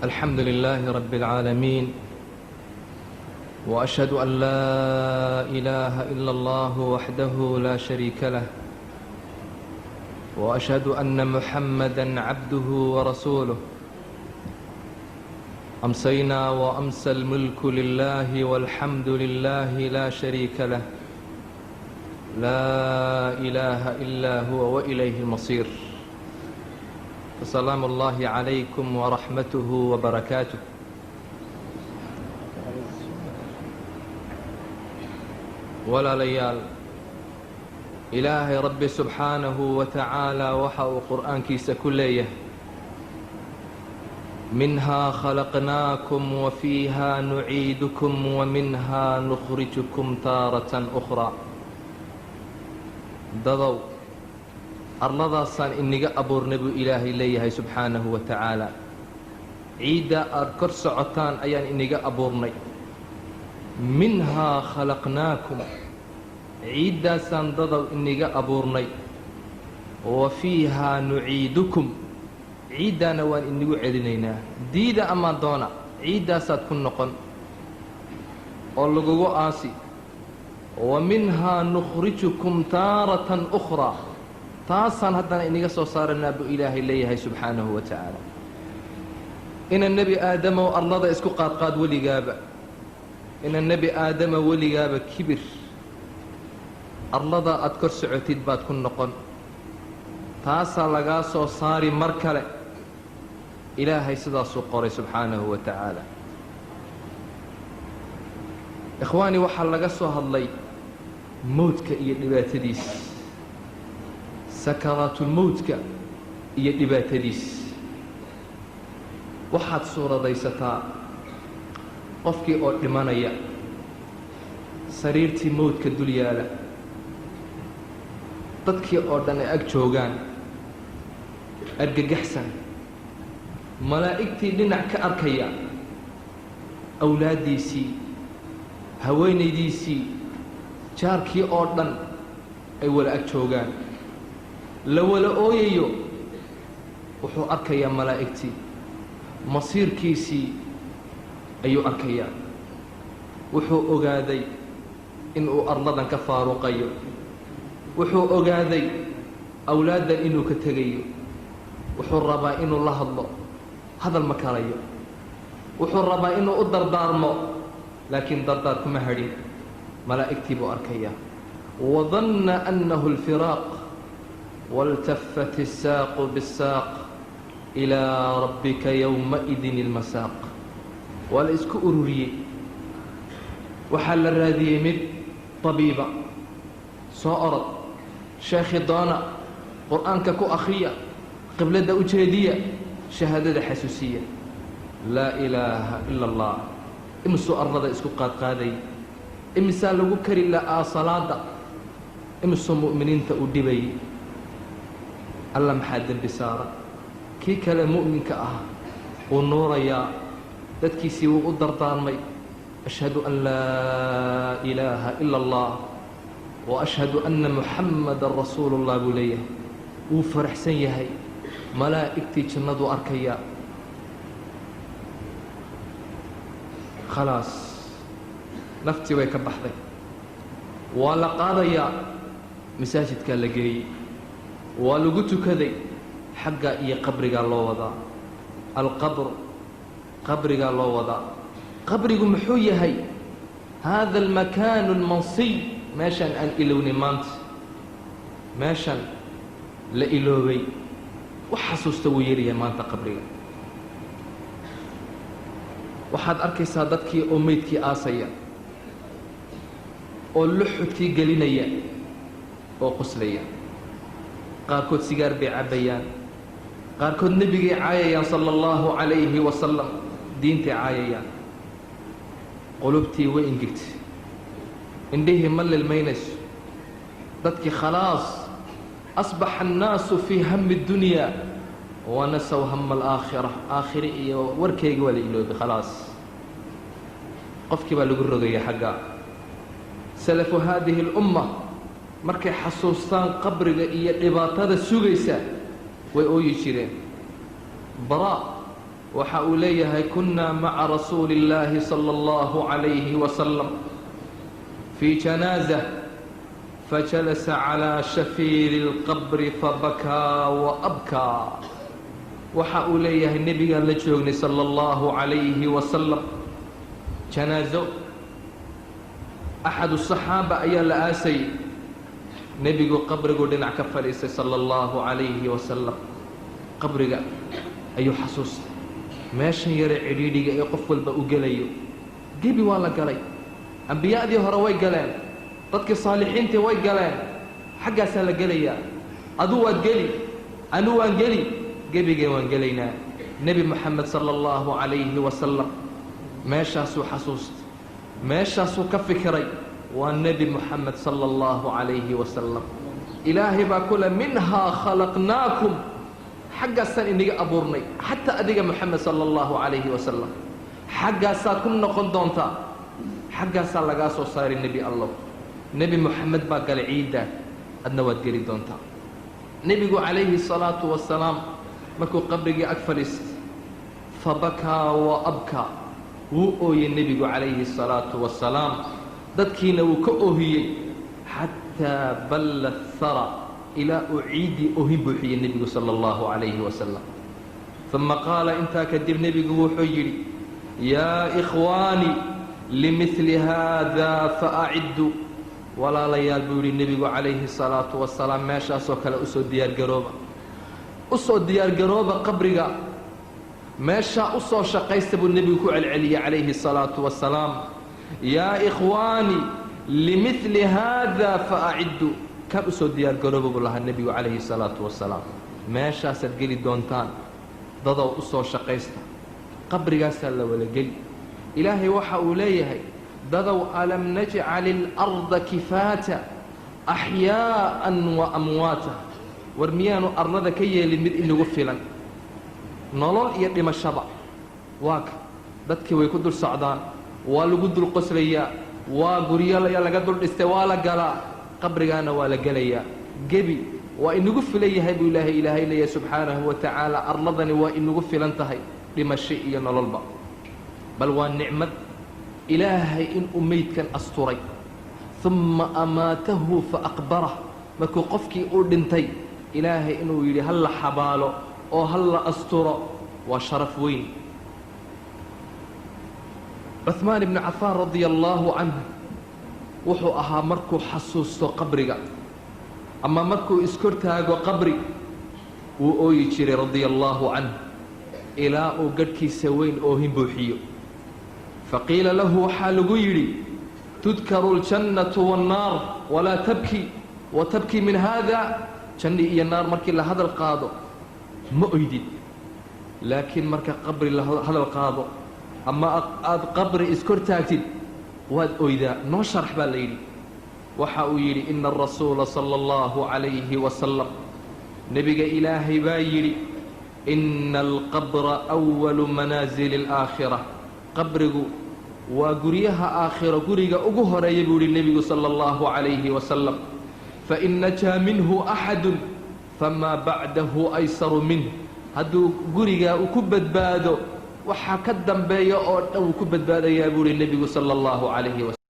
الحمد لله رب العالمين، وأشهد أن لا إله إلا الله وحده لا شريك له، وأشهد أن محمدًا عبده ورسوله. أمسينا وأمسى الملك لله والحمد لله لا شريك له، لا إله إلا هو وإليه المصير. فسلام الله عليكم ورحمته وبركاته. walaalayaal, ilaahay rabbi subxaanahu wa tacaala waxa uu qur'aankiisa ku leeyahay: minhaa khalaqnaakum wa fiihaa nuciidukum wa minhaa nukhrijukum taaratan ukhraa. dadow, arladaasaan iniga abuurnay buu ilaahay leeyahay subxaanahu wa tacaala. ciiddaa aada kor socotaan ayaan iniga abuurnay. minhaa khalaqnaakum, ciiddaasaan dadow iniga abuurnay. wa fiihaa nuciidukum, ciiddaana waan inigu celinaynaa. diida amaan doona, ciiddaasaad ku noqon oo lagugu aasi. wa minhaa nukhrijukum taaratan ukhraa, taasaan haddana iniga soo saaranaa buu ilaahay leeyahay subxaanahu wa tacaala. ina nebi aadamow arlada isku qaadqaad weligaaba, ina nebi aadama weligaaba kibir, arlada aad kor socotid baad ku noqon. taasaa lagaa soo saari mar kale. ilaahay sidaasuu qoray subxaanahu wa tacaala. ikhwaani, waxaa laga soo hadlay mowdka iyo dhibaatadiis, sakaraatulmowdka iyo dhibaatadiis. waxaad suuradaysataa qofkii oo dhimanaya, sariirtii mowdka dul yaala, dadkii oo dhan ay ag joogaan, argagaxsan, malaa'igtii dhinac ka arkaya, awlaaddiisii, haweenaydiisii, jaarkii oo dhan ay wala ag joogaan, la wala ooyayo. wuxuu arkayaa malaa'igtii, masiirkiisii ayuu arkayaa. wuxuu ogaaday inuu arladan ka faaruqayo. wuxuu ogaaday awlaaddan inuu ka tegayo. wuxuu rabaa inuu la hadlo, hadal ma karayo. wuxuu rabaa inuu u dardaarmo, laakiin dardaar kuma hadhin. malaa'igtii buu arkayaa. wadanna annahu alfiraaq waltafat الsaaqu bالsaaq ilaa rabbika yowmaidin ilmasaaq. waa la isku ururiyey. waxaa la raadiyey mid tabiiba, soo orod, sheekhi doona, qur'aanka ku akhriya, qibladda u jeediya, shahaadada xasuusiya. laa ilaaha ila allah. imisuu arlada isku qaadqaaday, imisaa lagu kari la'aa salaada, imisuu mu'miniinta u dhibayay. alla maxaa dembi saara? kii kale mu'minka ah wuu nuurayaa, dadkiisii wuu u dardaarmay. ashhadu an laa ilaaha ila allah wa ashhadu anna muxammadan rasuulullah buu leeyahay. wuu faraxsan yahay. malaa'igtii jannaduu arkayaa. khalaas, naftii way ka baxday. waa la qaadayaa, masaajidkaa la geeyey, waa lagu tukaday. xagga iyo qabrigaa loo wadaa. alqabr, qabrigaa loo wadaa. qabrigu muxuu yahay? haada almakaanu almansiy, meeshan aan ilownay maanta, meeshan la iloobay. wax xasuusta wuu yaryahay maanta qabriga. waxaad arkaysaa dadkii oo meydkii aasaya, oo luxudkii gelinaya, oo qoslaya. qaarkood sigaar bay cabbayaan, qaarkood nebigay caayayaan sala allahu calayhi wasalam, diintay caayayaan. qulubtii way ingegtay, indhihii ma lilmaynayso. dadkii khalaas, asbaxa annaasu fii hami اdunyaa wanasaw hama alaakhira. aakhire iyo warkeyga waa la iloobay. khalaas, qofkii baa lagu rogaya xagga. salafu haadihi اlumma markay xasuustaan qabriga iyo dhibaatada sugaysa way ooyi jireen. baraa وحاوليه كنا مع رسول الله صلى الله عليه وسلم في جنازة فجلس على شفير القبر فبكى وأبكى. وحاوليه النبي اللي صلى الله عليه وسلم جنازة أحد الصحابة أيا لآسي نبي قبر قدنا كفليس صلى الله عليه وسلم قبر أيو حسوس ماشي يرى عريدي يقفل بأقليو جيبي والله قلي أنبياء ذي هروي قلان ضدك الصالحين توي قلان حقا سال قليا أدوات قلي أنوان قلي جيبي جوان قلينا نبي محمد صلى الله عليه وسلم ماشي سو حسوس ماشي سو كفكري والنبي محمد صلى الله عليه وسلم إلهي باكل منها خلقناكم حقا سان إني أبورني حتى أديك محمد صلى الله عليه وسلم حقا سان كنا قندونتا حقا سان لقاسو صار النبي الله نبي محمد باقال عيدا النوات قري دونتا نبي عليه الصلاة والسلام مكو قبري أكفلس فبكى وأبكى وأوي النبي عليه الصلاة والسلام ذاتكينا وكأوهي حتى بل الثرى إلى أعيد أهب حي النبي صلى الله عليه وسلم ثم قال انت كدب نبي وحيري يا إخواني لمثل هذا فأعدوا ولا ليال بوري النبي عليه الصلاة والسلام ما شاء سوكال أسود ديار قروبة أسود ديار قروبة قبرقا ما شاء أسود شقيست النبي العلي عليه الصلاة والسلام يا إخواني لمثل هذا فأعدوا كم أسود ديار قروبة بالله النبي عليه الصلاة والسلام ما شاء سدقلي دونتان ضضوا أسود شقيست قبرقا سلا ولا قلي إلهي وحا أوليه ضضوا ألم نجعل الأرض كفاتا أحياء وأمواتا ورميانو أرندا كي لمد إنه غفلا نولول يدم الشبع واك dadkii way ku dul socdaan waa lagu dul qoslayaa waa guriyada laga dul dhistay waa la galaa qabrigaana waa la galayaa gebi waa inagu filayahay buu ilaahay leeyahay subhanahu wa ta'ala arladani waa inagu filan tahay dhimasho iyo nololba bal waa nicmad ilaahay in umaydkan asturay thumma amaatahu fa aqbarah markuu qofkii uu dhintay ilaahay inuu yiri hal la xabaalo oo hal la asturo waa sharaf weyn عثمان بن عفان رضي الله عنه وحو أها مركو حسوستو قبرقا أما مركو إسكرتاقو قبري وأويشري رضي الله عنه إلى أوقدكي سوين أوهم بوحيو فقيل له حال قيري تذكر الجنة والنار ولا تبكي وتبكي من هذا جنة إيا النار مركي لهذا القاضو مؤيدي لكن مركا قبري لهذا القاضو أما قبر إسكرتاكتد واد أويدا نو شرح بالليلي وحاويلي إن الرسول صلى الله عليه وسلم نبي إلهي بايلي إن القبر أول منازل الآخرة قبره وقريها آخرة قريها أقهر يقول النبي صلى الله عليه وسلم فإن نجا منه أحد فما بعده أيسر منه هدو قريها وكبت بادو وحا كدن بيا أو كبت بادو يقول النبي صلى الله عليه وسلم